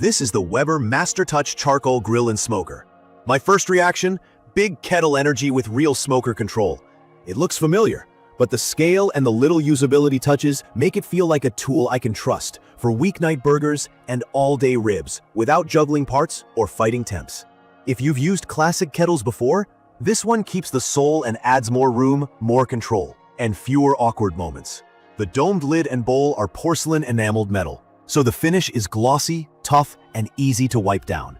This is the Weber Master Touch Charcoal Grill and Smoker. My first reaction, big kettle energy with real smoker control. It looks familiar, but the scale and the little usability touches make it feel like a tool I can trust for weeknight burgers and all-day ribs without juggling parts or fighting temps. If you've used classic kettles before, this one keeps the soul and adds more room, more control, and fewer awkward moments. The domed lid and bowl are porcelain-enameled metal, so the finish is glossy, tough, and easy to wipe down.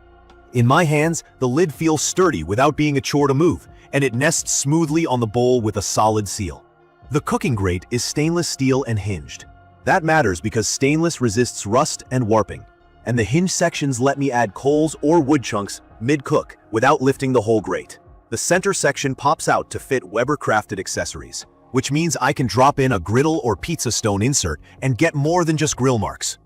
In my hands, the lid feels sturdy without being a chore to move, and it nests smoothly on the bowl with a solid seal. The cooking grate is stainless steel and hinged. That matters because stainless resists rust and warping, and the hinge sections let me add coals or wood chunks mid-cook without lifting the whole grate. The center section pops out to fit Weber Crafted accessories, which means I can drop in a griddle or pizza stone insert and get more than just grill marks.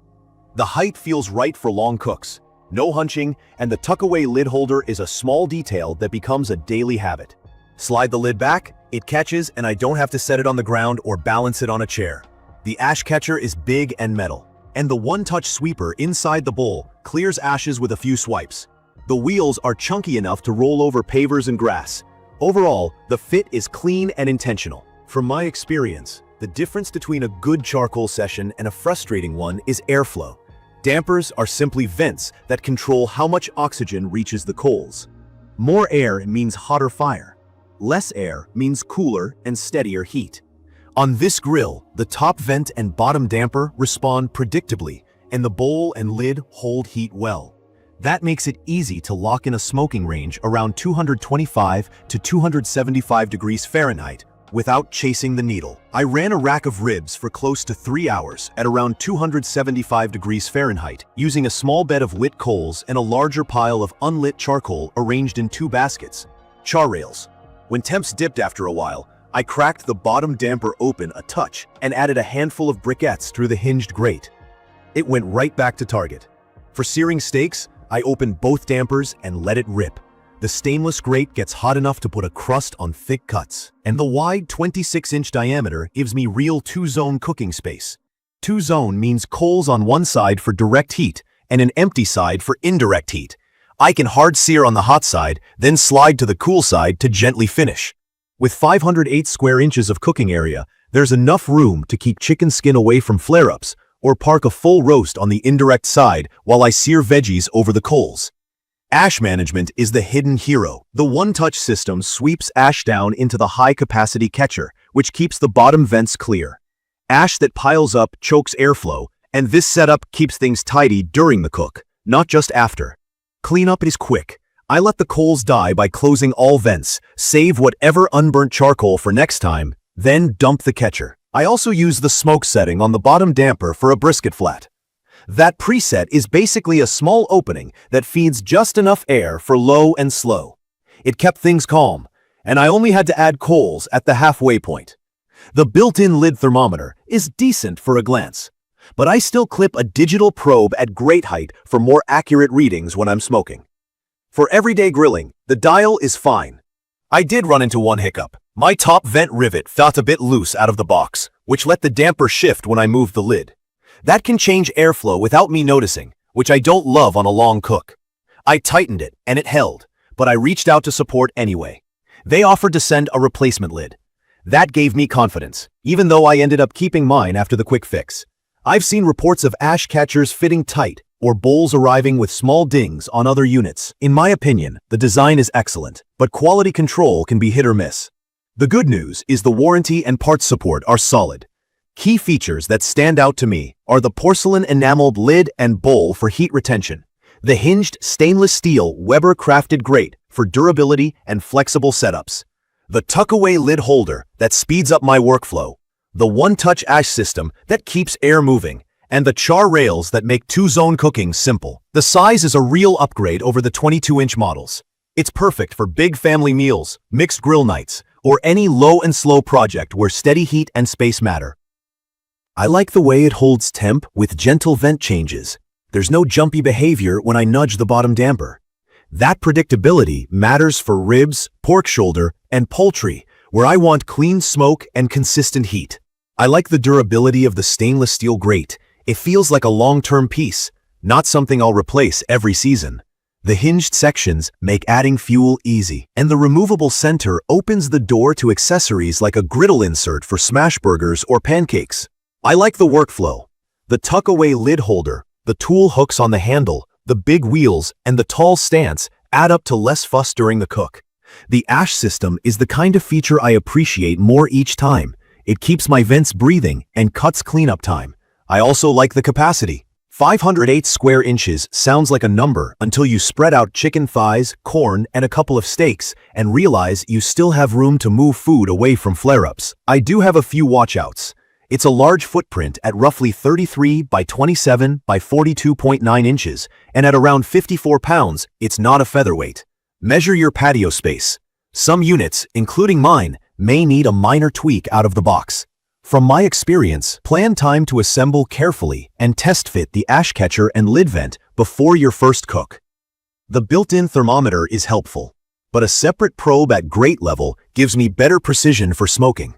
The height feels right for long cooks, no hunching, and the tuck-away lid holder is a small detail that becomes a daily habit. Slide the lid back, it catches, and I don't have to set it on the ground or balance it on a chair. The ash catcher is big and metal, and the one-touch sweeper inside the bowl clears ashes with a few swipes. The wheels are chunky enough to roll over pavers and grass. Overall, the fit is clean and intentional. From my experience, the difference between a good charcoal session and a frustrating one is airflow. Dampers are simply vents that control how much oxygen reaches the coals. More air means hotter fire. Less air means cooler and steadier heat. On this grill, the top vent and bottom damper respond predictably, and the bowl and lid hold heat well. That makes it easy to lock in a smoking range around 225 to 275 degrees Fahrenheit without chasing the needle. I ran a rack of ribs for close to 3 hours at around 275 degrees Fahrenheit, using a small bed of lit coals and a larger pile of unlit charcoal arranged in 2 baskets. Char rails. When temps dipped after a while, I cracked the bottom damper open a touch and added a handful of briquettes through the hinged grate. It went right back to target. For searing steaks, I opened both dampers and let it rip. The stainless grate gets hot enough to put a crust on thick cuts, and the wide 26-inch diameter gives me real 2-zone cooking space. 2-zone means coals on one side for direct heat and an empty side for indirect heat. I can hard sear on the hot side, then slide to the cool side to gently finish. With 508 square inches of cooking area, there's enough room to keep chicken skin away from flare-ups or park a full roast on the indirect side while I sear veggies over the coals. Ash management is the hidden hero. The one-touch system sweeps ash down into the high-capacity catcher, which keeps the bottom vents clear. Ash that piles up chokes airflow, and this setup keeps things tidy during the cook, not just after. Cleanup is quick. I let the coals die by closing all vents, save whatever unburnt charcoal for next time, then dump the catcher. I also use the smoke setting on the bottom damper for a brisket flat. That preset is basically a small opening that feeds just enough air for low and slow. It kept things calm, and I only had to add coals at the halfway point. The built-in lid thermometer is decent for a glance, but I still clip a digital probe at grate height for more accurate readings when I'm smoking. For everyday grilling, the dial is fine. I did run into one hiccup. My top vent rivet felt a bit loose out of the box, which let the damper shift when I moved the lid. That can change airflow without me noticing, which I don't love on a long cook. I tightened it, and it held, but I reached out to support anyway. They offered to send a replacement lid. That gave me confidence, even though I ended up keeping mine after the quick fix. I've seen reports of ash catchers fitting tight, or bowls arriving with small dings on other units. In my opinion, the design is excellent, but quality control can be hit or miss. The good news is the warranty and parts support are solid. Key features that stand out to me are the porcelain-enameled lid and bowl for heat retention, the hinged stainless steel Weber Crafted grate for durability and flexible setups, the tuck-away lid holder that speeds up my workflow, the one-touch ash system that keeps air moving, and the char rails that make 2-zone cooking simple. The size is a real upgrade over the 22-inch models. It's perfect for big family meals, mixed grill nights, or any low and slow project where steady heat and space matter. I like the way it holds temp with gentle vent changes. There's no jumpy behavior when I nudge the bottom damper. That predictability matters for ribs, pork shoulder, and poultry, where I want clean smoke and consistent heat. I like the durability of the stainless steel grate. It feels like a long-term piece, not something I'll replace every season. The hinged sections make adding fuel easy, and the removable center opens the door to accessories like a griddle insert for smash burgers or pancakes. I like the workflow. The tuck-away lid holder, the tool hooks on the handle, the big wheels, and the tall stance add up to less fuss during the cook. The ash system is the kind of feature I appreciate more each time. It keeps my vents breathing and cuts cleanup time. I also like the capacity. 508 square inches sounds like a number until you spread out chicken thighs, corn, and a couple of steaks and realize you still have room to move food away from flare-ups. I do have a few watch-outs. It's a large footprint at roughly 33 by 27 by 42.9 inches, and at around 54 pounds, it's not a featherweight. Measure your patio space. Some units, including mine, may need a minor tweak out of the box. From my experience, plan time to assemble carefully and test fit the ash catcher and lid vent before your first cook. The built-in thermometer is helpful, but a separate probe at grate level gives me better precision for smoking.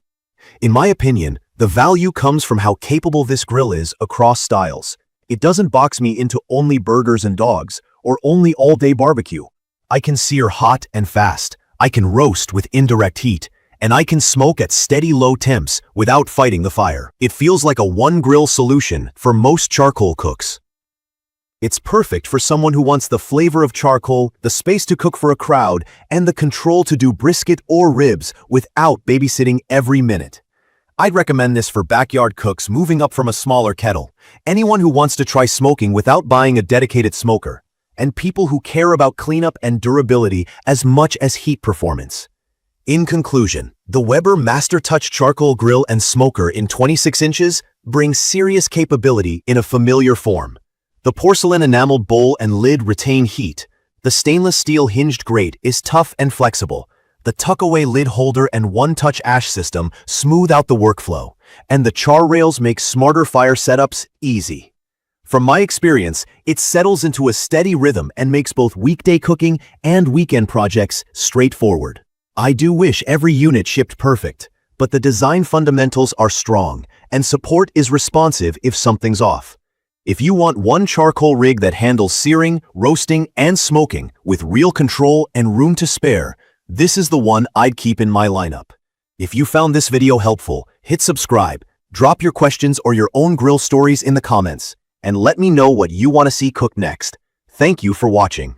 In my opinion, the value comes from how capable this grill is across styles. It doesn't box me into only burgers and dogs or only all-day barbecue. I can sear hot and fast, I can roast with indirect heat, and I can smoke at steady low temps without fighting the fire. It feels like a one-grill solution for most charcoal cooks. It's perfect for someone who wants the flavor of charcoal, the space to cook for a crowd, and the control to do brisket or ribs without babysitting every minute. I'd recommend this for backyard cooks moving up from a smaller kettle, anyone who wants to try smoking without buying a dedicated smoker, and people who care about cleanup and durability as much as heat performance. In conclusion, the Weber Master Touch Charcoal Grill and Smoker in 26 inches brings serious capability in a familiar form. The porcelain-enameled bowl and lid retain heat. The stainless steel hinged grate is tough and flexible. The tuck-away lid holder and one-touch ash system smooth out the workflow, and the char rails make smarter fire setups easy. From my experience, it settles into a steady rhythm and makes both weekday cooking and weekend projects straightforward. I do wish every unit shipped perfect, but the design fundamentals are strong, and support is responsive if something's off. If you want one charcoal rig that handles searing, roasting, and smoking with real control and room to spare, this is the one I'd keep in my lineup. If you found this video helpful, hit subscribe, drop your questions or your own grill stories in the comments, and let me know what you want to see cooked next. Thank you for watching.